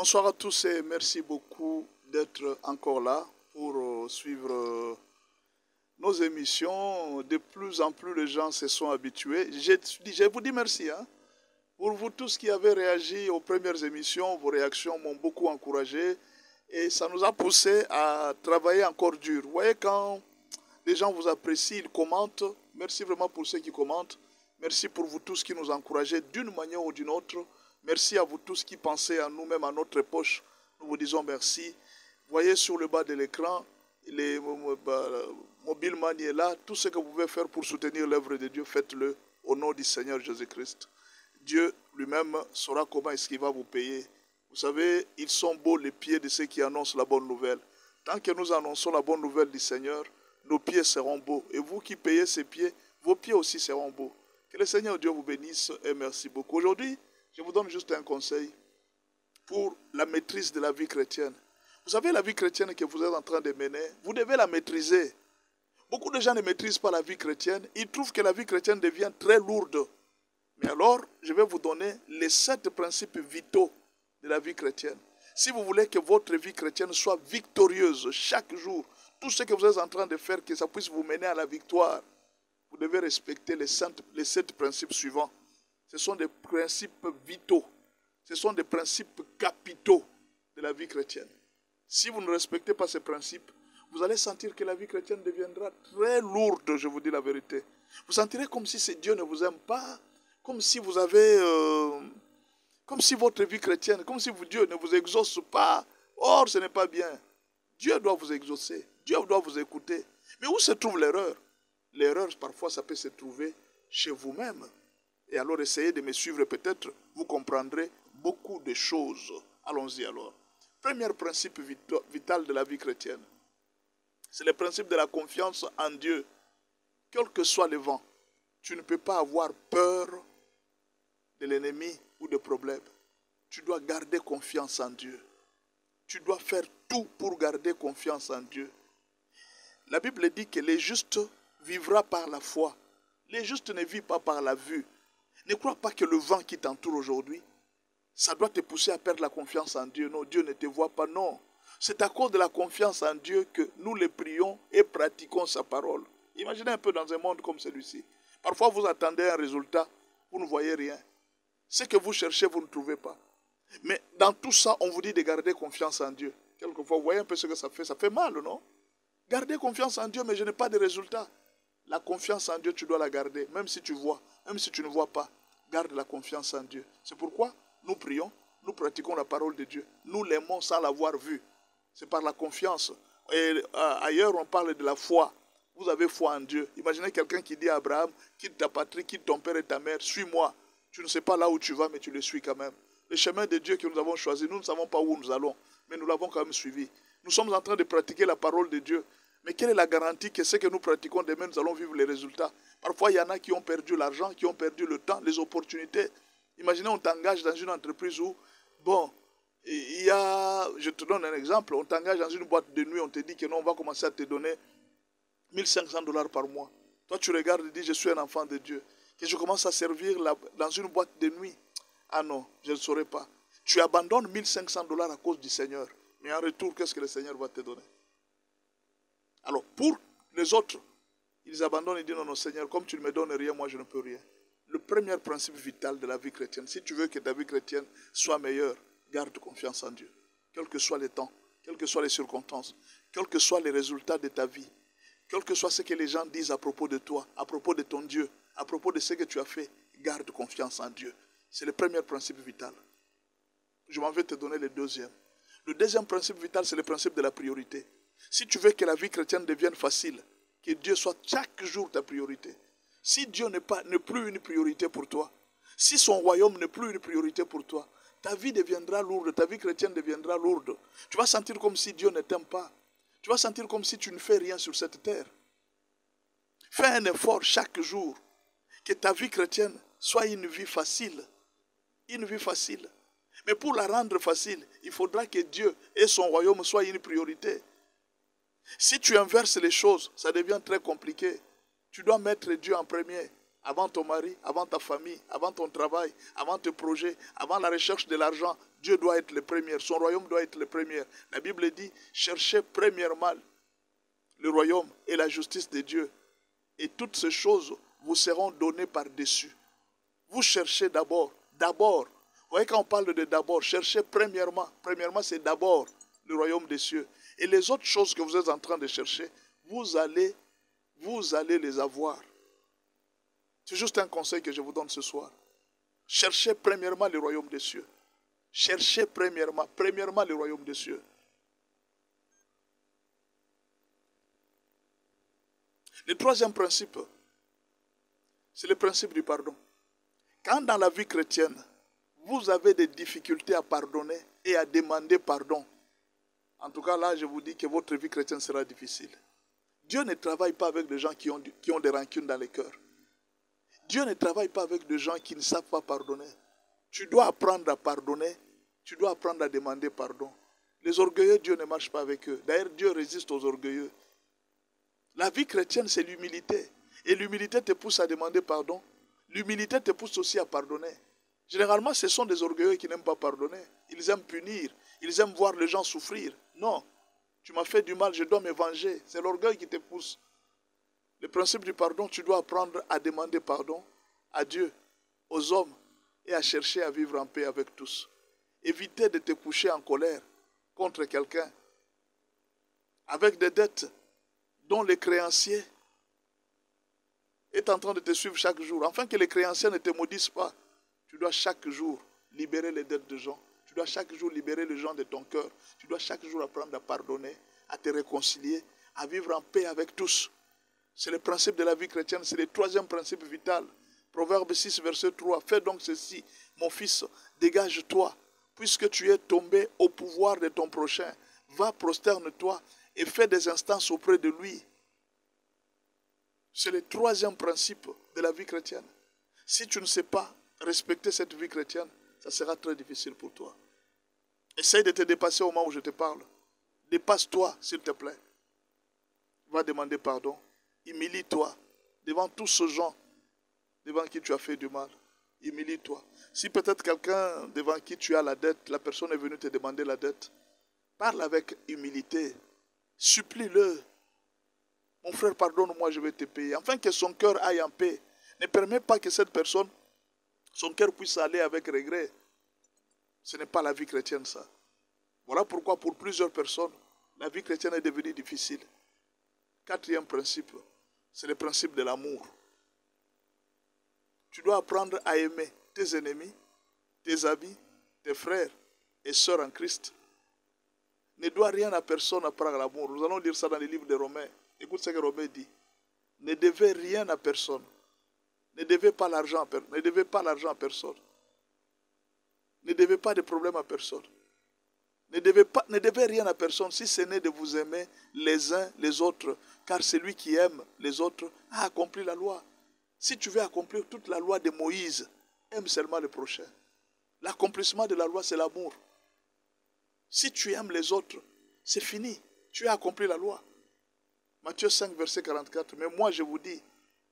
Bonsoir à tous et merci beaucoup d'être encore là pour suivre nos émissions. De plus en plus, les gens se sont habitués. Je vous dis merci. Pour vous tous qui avez réagi aux premières émissions, vos réactions m'ont beaucoup encouragé et ça nous a poussé à travailler encore dur. Vous voyez, quand les gens vous apprécient, ils commentent. Merci vraiment pour ceux qui commentent. Merci pour vous tous qui nous encouragez d'une manière ou d'une autre. Merci à vous tous qui pensez à nous-mêmes, à notre poche. Nous vous disons merci. Vous voyez sur le bas de l'écran, les mobile money est là. Tout ce que vous pouvez faire pour soutenir l'œuvre de Dieu, faites-le au nom du Seigneur Jésus-Christ. Dieu lui-même saura comment est-ce qu'il va vous payer. Vous savez, ils sont beaux les pieds de ceux qui annoncent la bonne nouvelle. Tant que nous annonçons la bonne nouvelle du Seigneur, nos pieds seront beaux. Et vous qui payez ces pieds, vos pieds aussi seront beaux. Que le Seigneur Dieu vous bénisse et merci beaucoup. Aujourd'hui, je vous donne juste un conseil pour la maîtrise de la vie chrétienne. Vous savez, la vie chrétienne que vous êtes en train de mener, vous devez la maîtriser. Beaucoup de gens ne maîtrisent pas la vie chrétienne. Ils trouvent que la vie chrétienne devient très lourde. Mais alors, je vais vous donner les 7 principes vitaux de la vie chrétienne. Si vous voulez que votre vie chrétienne soit victorieuse chaque jour, tout ce que vous êtes en train de faire, que ça puisse vous mener à la victoire, vous devez respecter les 7 principes suivants. Ce sont des principes vitaux. Ce sont des principes capitaux de la vie chrétienne. Si vous ne respectez pas ces principes, vous allez sentir que la vie chrétienne deviendra très lourde, je vous dis la vérité. Vous sentirez comme si Dieu ne vous aime pas, comme si vous avez, comme si votre vie chrétienne, comme si Dieu ne vous exauce pas. Or, ce n'est pas bien. Dieu doit vous exaucer. Dieu doit vous écouter. Mais où se trouve l'erreur? L'erreur, parfois, ça peut se trouver chez vous-même. Et alors, essayez de me suivre, peut-être, vous comprendrez beaucoup de choses. Allons-y alors. Premier principe vital de la vie chrétienne, c'est le principe de la confiance en Dieu. Quel que soit le vent, tu ne peux pas avoir peur de l'ennemi ou des problèmes. Tu dois garder confiance en Dieu. Tu dois faire tout pour garder confiance en Dieu. La Bible dit que les justes vivra par la foi. Les justes ne vivent pas par la vue. Ne crois pas que le vent qui t'entoure aujourd'hui, ça doit te pousser à perdre la confiance en Dieu. Non, Dieu ne te voit pas, non. C'est à cause de la confiance en Dieu que nous les prions et pratiquons sa parole. Imaginez un peu dans un monde comme celui-ci. Parfois, vous attendez un résultat, vous ne voyez rien. Ce que vous cherchez, vous ne trouvez pas. Mais dans tout ça, on vous dit de garder confiance en Dieu. Quelquefois, vous voyez un peu ce que ça fait mal, non? Gardez confiance en Dieu, mais je n'ai pas de résultat. La confiance en Dieu, tu dois la garder, même si tu vois, même si tu ne vois pas. Garde la confiance en Dieu. C'est pourquoi nous prions, nous pratiquons la parole de Dieu. Nous l'aimons sans l'avoir vu. C'est par la confiance. Et ailleurs, on parle de la foi. Vous avez foi en Dieu. Imaginez quelqu'un qui dit à Abraham, quitte ta patrie, quitte ton père et ta mère, suis-moi. Tu ne sais pas là où tu vas, mais tu le suis quand même. Le chemin de Dieu que nous avons choisi, nous ne savons pas où nous allons, mais nous l'avons quand même suivi. Nous sommes en train de pratiquer la parole de Dieu. Mais quelle est la garantie que ce que nous pratiquons demain, nous allons vivre les résultats? Parfois, il y en a qui ont perdu l'argent, qui ont perdu le temps, les opportunités. Imaginez, on t'engage dans une entreprise où, bon, je te donne un exemple, on t'engage dans une boîte de nuit, on te dit que non, on va commencer à te donner $1500 par mois. Toi, tu regardes et dis, je suis un enfant de Dieu. Que je commence à servir dans une boîte de nuit. Ah non, je ne saurais pas. Tu abandonnes $1500 à cause du Seigneur. Mais en retour, qu'est-ce que le Seigneur va te donner? Alors, pour les autres, ils abandonnent et disent, non, non, Seigneur, comme tu ne me donnes rien, moi, je ne peux rien. Le premier principe vital de la vie chrétienne, si tu veux que ta vie chrétienne soit meilleure, garde confiance en Dieu. Quel que soit le temps, quelles que soient les circonstances, quels que soient les résultats de ta vie, quel que soit ce que les gens disent à propos de toi, à propos de ton Dieu, à propos de ce que tu as fait, garde confiance en Dieu. C'est le premier principe vital. Je m'en vais te donner le deuxième. Le deuxième principe vital, c'est le principe de la priorité. Si tu veux que la vie chrétienne devienne facile, que Dieu soit chaque jour ta priorité. Si Dieu n'est plus une priorité pour toi, si son royaume n'est plus une priorité pour toi, ta vie deviendra lourde, ta vie chrétienne deviendra lourde. Tu vas sentir comme si Dieu ne t'aime pas. Tu vas sentir comme si tu ne fais rien sur cette terre. Fais un effort chaque jour, que ta vie chrétienne soit une vie facile. Une vie facile. Mais pour la rendre facile, il faudra que Dieu et son royaume soient une priorité. Si tu inverses les choses, ça devient très compliqué. Tu dois mettre Dieu en premier. avant ton mari, avant ta famille, avant ton travail, avant tes projets, avant la recherche de l'argent, Dieu doit être le premier, son royaume doit être le premier. La Bible dit, cherchez premièrement le royaume et la justice de Dieu. Et toutes ces choses vous seront données par-dessus. Vous cherchez d'abord. Vous voyez quand on parle de d'abord, cherchez premièrement. Premièrement, c'est d'abord le royaume des cieux. Et les autres choses que vous êtes en train de chercher, vous allez les avoir. C'est juste un conseil que je vous donne ce soir. Cherchez premièrement le royaume des cieux. Cherchez premièrement le royaume des cieux. Le troisième principe, c'est le principe du pardon. Quand dans la vie chrétienne, vous avez des difficultés à pardonner et à demander pardon, en tout cas là, je vous dis que votre vie chrétienne sera difficile. Dieu ne travaille pas avec des gens qui ont des rancunes dans les cœurs. Dieu ne travaille pas avec des gens qui ne savent pas pardonner. Tu dois apprendre à pardonner. Tu dois apprendre à demander pardon. Les orgueilleux, Dieu ne marche pas avec eux. D'ailleurs, Dieu résiste aux orgueilleux. La vie chrétienne, c'est l'humilité. Et l'humilité te pousse à demander pardon. L'humilité te pousse aussi à pardonner. Généralement, ce sont des orgueilleux qui n'aiment pas pardonner. Ils aiment punir. Ils aiment voir les gens souffrir. Non. Tu m'as fait du mal, je dois me venger. C'est l'orgueil qui te pousse. Le principe du pardon, tu dois apprendre à demander pardon à Dieu, aux hommes, et à chercher à vivre en paix avec tous. Éviter de te coucher en colère contre quelqu'un avec des dettes dont les créanciers est en train de te suivre chaque jour. Afin que les créanciers ne te maudissent pas, tu dois chaque jour libérer les dettes de gens. Tu dois chaque jour libérer les gens de ton cœur. Tu dois chaque jour apprendre à pardonner, à te réconcilier, à vivre en paix avec tous. C'est le principe de la vie chrétienne, c'est le troisième principe vital. Proverbe 6, verset 3. Fais donc ceci, mon fils, dégage-toi, puisque tu es tombé au pouvoir de ton prochain. Va, prosterne-toi et fais des instances auprès de lui. C'est le troisième principe de la vie chrétienne. Si tu ne sais pas respecter cette vie chrétienne, ça sera très difficile pour toi. Essaye de te dépasser au moment où je te parle. Dépasse-toi, s'il te plaît. Va demander pardon. Humilie-toi devant tous ces gens devant qui tu as fait du mal. Humilie-toi. Si peut-être quelqu'un devant qui tu as la dette, la personne est venue te demander la dette, parle avec humilité. Supplie-le. Mon frère, pardonne-moi, je vais te payer. Afin que son cœur aille en paix. Ne permets pas que cette personne, son cœur puisse aller avec regret. Ce n'est pas la vie chrétienne, ça. Voilà pourquoi pour plusieurs personnes, la vie chrétienne est devenue difficile. Quatrième principe, c'est le principe de l'amour. Tu dois apprendre à aimer tes ennemis, tes amis, tes frères et sœurs en Christ. Ne dois rien à personne à part l'amour. Nous allons lire ça dans les livres de Romains. Écoute ce que Romain dit. Ne devez rien à personne. Ne devez pas l'argent à personne. Ne devez pas l'argent à personne. Ne devez pas de problème à personne. Ne devez rien à personne si ce n'est de vous aimer les uns les autres. Car celui qui aime les autres a accompli la loi. Si tu veux accomplir toute la loi de Moïse, aime seulement le prochain. L'accomplissement de la loi, c'est l'amour. Si tu aimes les autres, c'est fini. Tu as accompli la loi. Matthieu 5, verset 44. Mais moi, je vous dis,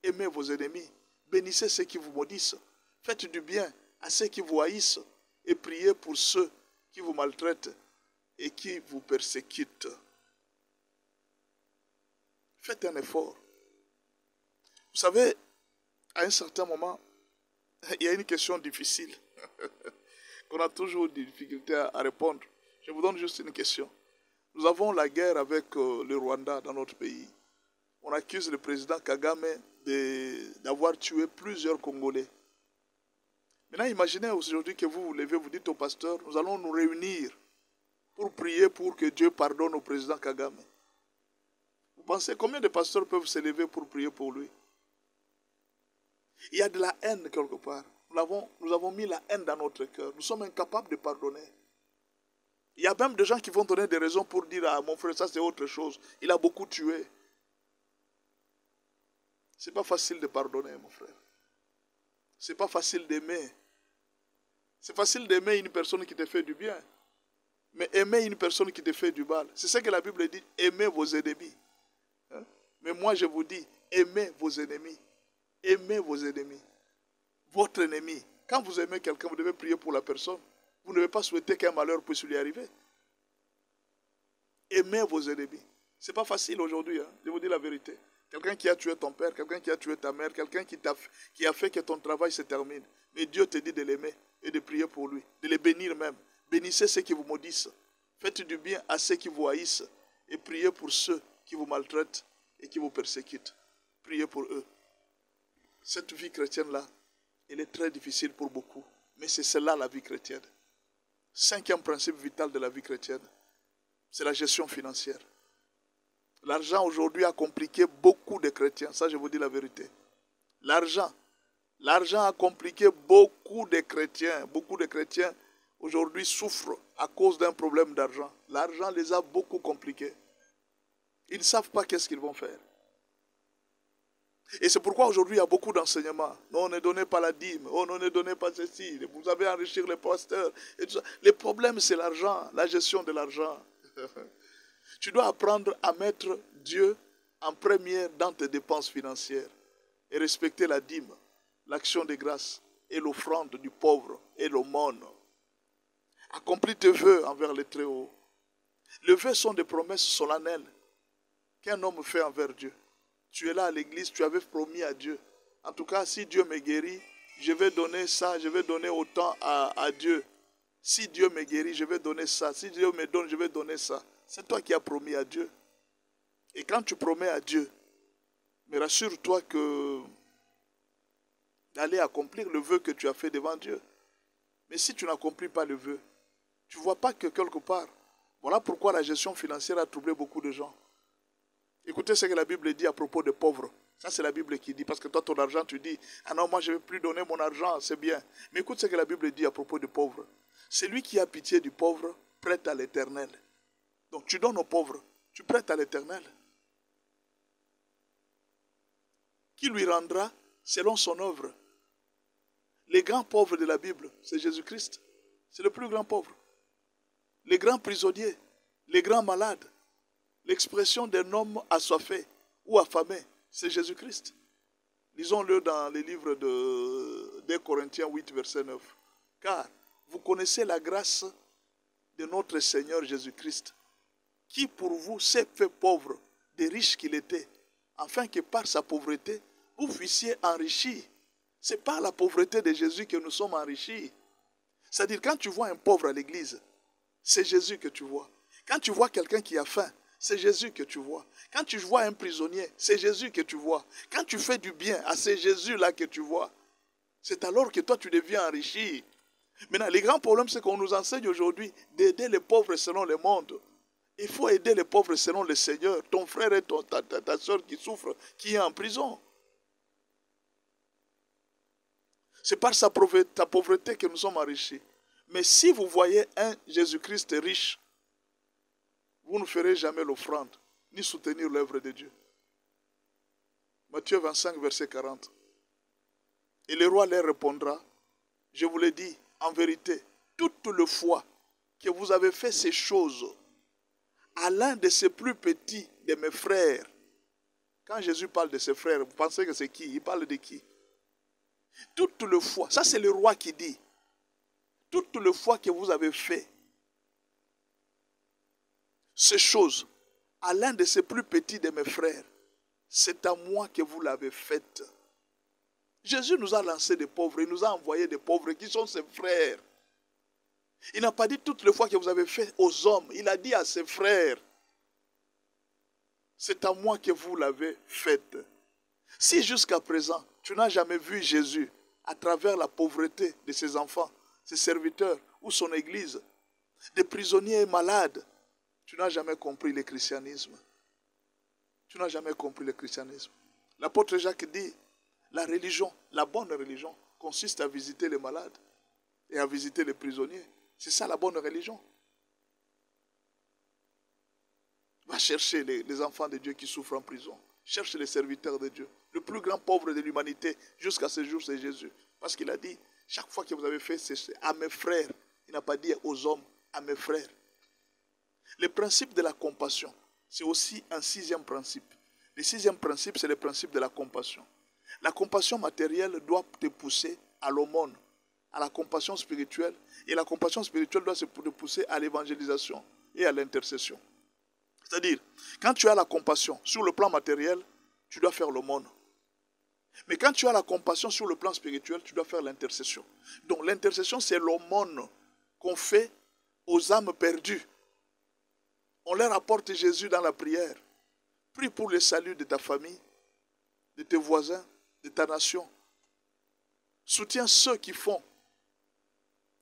aimez vos ennemis, bénissez ceux qui vous maudissent, faites du bien à ceux qui vous haïssent et priez pour ceux qui vous maltraitent et qui vous persécutent. Faites un effort. Vous savez, à un certain moment, il y a une question difficile qu'on a toujours des difficultés à répondre. Je vous donne juste une question. Nous avons la guerre avec le Rwanda dans notre pays. On accuse le président Kagame d'avoir tué plusieurs Congolais. Maintenant, imaginez aujourd'hui que vous vous levez, vous dites au pasteur, nous allons nous réunir pour prier pour que Dieu pardonne au président Kagame. Vous pensez combien de pasteurs peuvent se lever pour prier pour lui? Il y a de la haine quelque part. Nous avons mis la haine dans notre cœur. Nous sommes incapables de pardonner. Il y a même des gens qui vont donner des raisons pour dire, ah mon frère, ça c'est autre chose. Il a beaucoup tué. C'est pas facile de pardonner, mon frère. C'est pas facile d'aimer. C'est facile d'aimer une personne qui te fait du bien. Mais aimer une personne qui te fait du mal, c'est ce que la Bible dit, aimez vos ennemis. Hein? Mais moi je vous dis, aimez vos ennemis. Aimez vos ennemis. Votre ennemi. Quand vous aimez quelqu'un, vous devez prier pour la personne. Vous ne devez pas souhaiter qu'un malheur puisse lui arriver. Aimez vos ennemis. Ce n'est pas facile aujourd'hui, hein, je vous dis la vérité. Quelqu'un qui a tué ton père, quelqu'un qui a tué ta mère, quelqu'un qui a fait que ton travail se termine. Mais Dieu te dit de l'aimer et de prier pour lui, de les bénir même. Bénissez ceux qui vous maudissent. Faites du bien à ceux qui vous haïssent et priez pour ceux qui vous maltraitent et qui vous persécutent. Priez pour eux. Cette vie chrétienne-là, elle est très difficile pour beaucoup, mais c'est cela la vie chrétienne. Cinquième principe vital de la vie chrétienne, c'est la gestion financière. L'argent aujourd'hui a compliqué beaucoup de chrétiens, ça je vous dis la vérité. L'argent a compliqué beaucoup de chrétiens. Beaucoup de chrétiens aujourd'hui souffrent à cause d'un problème d'argent. L'argent les a beaucoup compliqués. Ils ne savent pas qu'est-ce qu'ils vont faire. Et c'est pourquoi aujourd'hui il y a beaucoup d'enseignements. Non, ne donnez pas la dîme. Oh, non, ne donnez pas ceci. Vous avez enrichir les pasteurs. Et tout ça. Le problème, c'est l'argent, la gestion de l'argent. Tu dois apprendre à mettre Dieu en première dans tes dépenses financières et respecter la dîme, l'action de grâce et l'offrande du pauvre et l'aumône. Accomplis tes vœux envers les Très-Hauts. Les vœux sont des promesses solennelles qu'un homme fait envers Dieu. Tu es là à l'église, tu avais promis à Dieu. En tout cas, si Dieu me guérit, je vais donner ça, je vais donner autant à Dieu. Si Dieu me guérit, je vais donner ça. Si Dieu me donne, je vais donner ça. C'est toi qui as promis à Dieu. Et quand tu promets à Dieu, mais rassure-toi que d'aller accomplir le vœu que tu as fait devant Dieu. Mais si tu n'accomplis pas le vœu, tu ne vois pas que quelque part, voilà pourquoi la gestion financière a troublé beaucoup de gens. Écoutez ce que la Bible dit à propos des pauvres. Ça, c'est la Bible qui dit. Parce que toi, ton argent, tu dis, ah non, moi, je ne vais plus donner mon argent, c'est bien. Mais écoute ce que la Bible dit à propos des pauvres. Celui qui a pitié du pauvre prête à l'Éternel. Donc, tu donnes aux pauvres, tu prêtes à l'Éternel. Qui lui rendra selon son œuvre. Les grands pauvres de la Bible, c'est Jésus-Christ. C'est le plus grand pauvre. Les grands prisonniers, les grands malades. L'expression d'un homme assoiffé ou affamé, c'est Jésus-Christ. Lisons-le dans les livres de Corinthiens 8, verset 9. Car vous connaissez la grâce de notre Seigneur Jésus-Christ, qui pour vous s'est fait pauvre, des riches qu'il était, afin que par sa pauvreté, vous fussiez enrichis. C'est par la pauvreté de Jésus que nous sommes enrichis. C'est-à-dire, quand tu vois un pauvre à l'église, c'est Jésus que tu vois. Quand tu vois quelqu'un qui a faim, c'est Jésus que tu vois. Quand tu vois un prisonnier, c'est Jésus que tu vois. Quand tu fais du bien, c'est Jésus-là que tu vois. C'est alors que toi, tu deviens enrichi. Maintenant, les grands problèmes, c'est qu'on nous enseigne aujourd'hui d'aider les pauvres selon le monde. Il faut aider les pauvres selon le Seigneur. Ton frère et ta soeur qui souffrent, qui est en prison. C'est par ta pauvreté que nous sommes enrichis. Mais si vous voyez un Jésus-Christ riche, vous ne ferez jamais l'offrande, ni soutenir l'œuvre de Dieu. Matthieu 25, verset 40. Et le roi leur répondra, je vous l'ai dit, en vérité, toute le fois que vous avez fait ces choses à l'un de ces plus petits de mes frères. Quand Jésus parle de ses frères, vous pensez que c'est qui? Il parle de qui? Toute le fois, ça c'est le roi qui dit, toute le fois que vous avez fait ces choses à l'un de ces plus petits de mes frères, c'est à moi que vous l'avez faite. Jésus nous a lancé des pauvres, il nous a envoyé des pauvres qui sont ses frères. Il n'a pas dit toutes les fois que vous avez fait aux hommes, il a dit à ses frères, c'est à moi que vous l'avez faite. Si jusqu'à présent, tu n'as jamais vu Jésus à travers la pauvreté de ses enfants, ses serviteurs ou son église, des prisonniers malades, tu n'as jamais compris le christianisme. Tu n'as jamais compris le christianisme. L'apôtre Jacques dit, la religion, la bonne religion, consiste à visiter les malades et à visiter les prisonniers. C'est ça la bonne religion. Va chercher les enfants de Dieu qui souffrent en prison. Cherche les serviteurs de Dieu. Le plus grand pauvre de l'humanité jusqu'à ce jour, c'est Jésus. Parce qu'il a dit, chaque fois que vous avez fait, c'est à mes frères. Il n'a pas dit aux hommes, à mes frères. Le principe de la compassion, c'est aussi un sixième principe. Le sixième principe, c'est le principe de la compassion. La compassion matérielle doit te pousser à l'aumône, à la compassion spirituelle. Et la compassion spirituelle doit te pousser à l'évangélisation et à l'intercession. C'est-à-dire, quand tu as la compassion sur le plan matériel, tu dois faire l'aumône. Mais quand tu as la compassion sur le plan spirituel, tu dois faire l'intercession. Donc l'intercession, c'est l'aumône qu'on fait aux âmes perdues. On leur apporte Jésus dans la prière. Prie pour le salut de ta famille, de tes voisins, de ta nation. Soutiens ceux qui font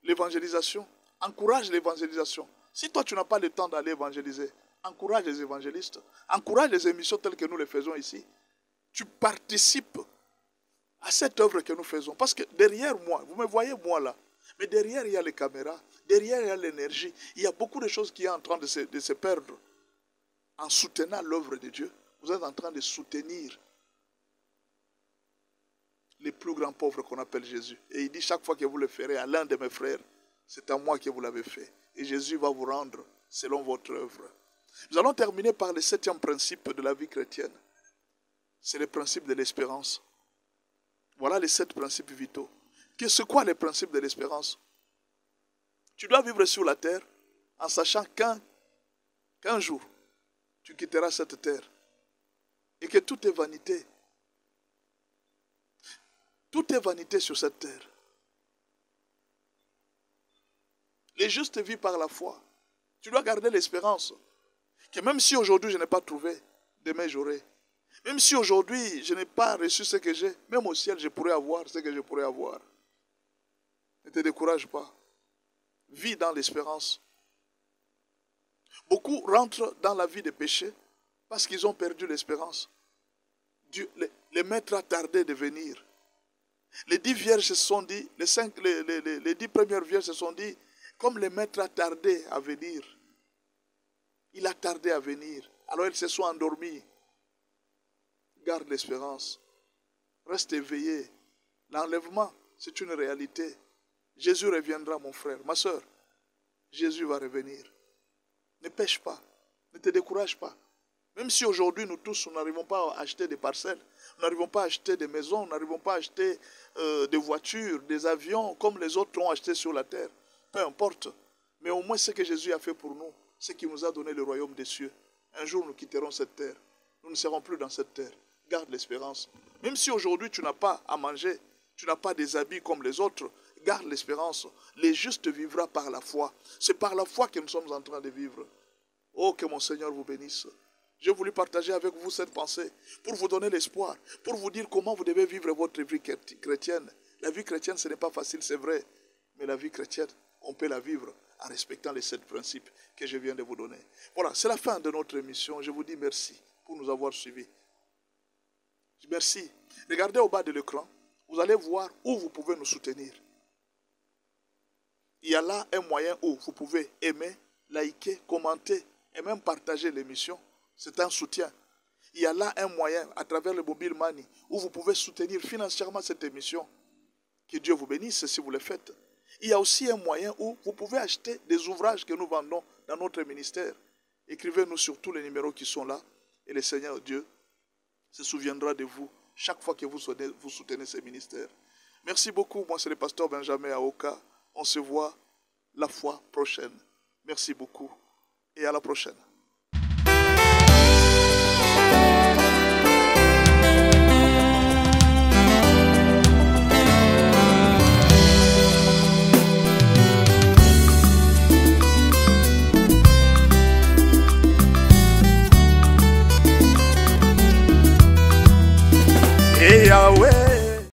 l'évangélisation. Encourage l'évangélisation. Si toi, tu n'as pas le temps d'aller évangéliser, encourage les évangélistes. Encourage les émissions telles que nous les faisons ici. Tu participes à cette œuvre que nous faisons. Parce que derrière moi, vous me voyez moi là, mais derrière il y a les caméras, derrière il y a l'énergie. Il y a beaucoup de choses qui sont en train de se perdre. En soutenant l'œuvre de Dieu, vous êtes en train de soutenir les plus grands pauvres qu'on appelle Jésus. Et il dit chaque fois que vous le ferez à l'un de mes frères, c'est à moi que vous l'avez fait. Et Jésus va vous rendre selon votre œuvre. Nous allons terminer par le 7e principe de la vie chrétienne. C'est le principe de l'espérance. Voilà les 7 principes vitaux. C'est quoi les principes de l'espérance? Tu dois vivre sur la terre en sachant qu'un jour, tu quitteras cette terre. Et que tout est vanité. Tout est vanité sur cette terre. Les justes vivent par la foi. Tu dois garder l'espérance. Que même si aujourd'hui je n'ai pas trouvé, demain j'aurai. Même si aujourd'hui je n'ai pas reçu ce que j'ai, même au ciel je pourrais avoir ce que je pourrais avoir. Ne te décourage pas. Vis dans l'espérance. Beaucoup rentrent dans la vie des péchés parce qu'ils ont perdu l'espérance. Les maîtres a tardé de venir. Les 10 vierges se sont dit, les 10 premières vierges se sont dit, comme le maître a tardé à venir, il a tardé à venir, alors ils se sont endormis. Garde l'espérance. Reste éveillé. L'enlèvement, c'est une réalité. Jésus reviendra, mon frère, ma soeur. Jésus va revenir. Ne pêche pas. Ne te décourage pas. Même si aujourd'hui, nous tous, nous n'arrivons pas à acheter des parcelles, nous n'arrivons pas à acheter des maisons, nous n'arrivons pas à acheter des voitures, des avions, comme les autres ont acheté sur la terre. Peu importe. Mais au moins, ce que Jésus a fait pour nous, c'est qu'il nous a donné le royaume des cieux. Un jour, nous quitterons cette terre. Nous ne serons plus dans cette terre. Garde l'espérance. Même si aujourd'hui, tu n'as pas à manger, tu n'as pas des habits comme les autres, garde l'espérance. Les justes vivra par la foi. C'est par la foi que nous sommes en train de vivre. Oh, que mon Seigneur vous bénisse. J'ai voulu partager avec vous cette pensée pour vous donner l'espoir, pour vous dire comment vous devez vivre votre vie chrétienne. La vie chrétienne, ce n'est pas facile, c'est vrai. Mais la vie chrétienne, on peut la vivre en respectant les 7 principes que je viens de vous donner. Voilà, c'est la fin de notre émission. Je vous dis merci pour nous avoir suivis. Merci. Regardez au bas de l'écran. Vous allez voir où vous pouvez nous soutenir. Il y a là un moyen où vous pouvez aimer, liker, commenter et même partager l'émission. C'est un soutien. Il y a là un moyen à travers le mobile money où vous pouvez soutenir financièrement cette émission. Que Dieu vous bénisse si vous le faites. Il y a aussi un moyen où vous pouvez acheter des ouvrages que nous vendons dans notre ministère. Écrivez-nous sur tous les numéros qui sont là et le Seigneur Dieu se souviendra de vous chaque fois que vous soutenez ce ministère. Merci beaucoup. Moi, c'est le pasteur Benjamin Aoka. On se voit la fois prochaine. Merci beaucoup et à la prochaine.